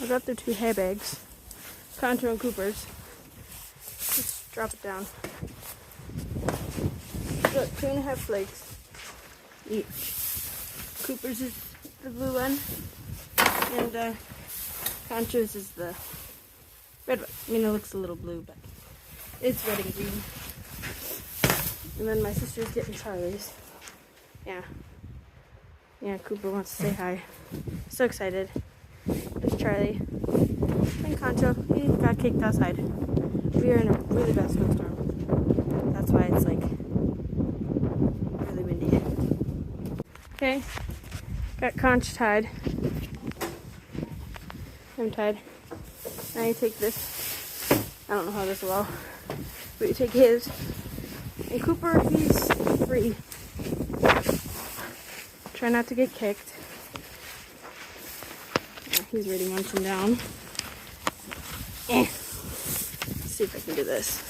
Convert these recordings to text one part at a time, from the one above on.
I got their 2 hay bags. Concho and Cooper's. Just drop it down. Look, 2.5 flakes each. Cooper's is the blue one, and Concho's is the red one. I mean, it looks a little blue, but it's red and green. And then my sister's getting Charlie's. Yeah, Cooper wants to say hi. So excited. There's Charlie. And Concho, he got kicked outside. We are in a really bad snowstorm. That's why it's like really windy. Okay, got Conch tied. I'm tied. Now you take this. I don't know how this will all, but you take his. And Cooper, he's free. Try not to get kicked. Yeah, he's already munching down. Let's see if I can do this.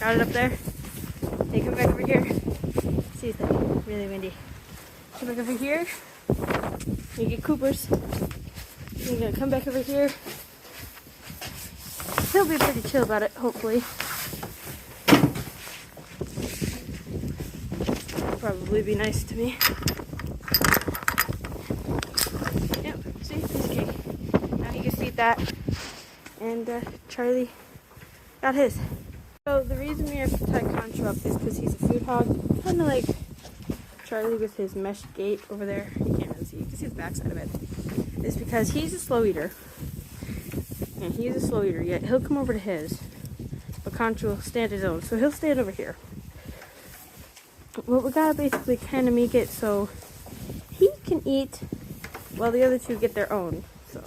Got it up there. Take him back over here. See, it's like really windy. Come back over here. You get Cooper's. You're gonna come back over here. He'll be pretty chill about it, hopefully. Probably be nice to me. Yep, see, piece of cake. Now he gets to eat that. And Charlie got his. So the reason we have to tie Concho up is because he's a food hog. Kind of like Charlie with his mesh gate over there. You can't really see. You can see the backside of it. It's because he's a slow eater. And he's a slow eater, yet he'll come over to his. But Concho will stand his own. So he'll stand over here. Well, we gotta basically kind of make it so he can eat while the other 2 get their own. So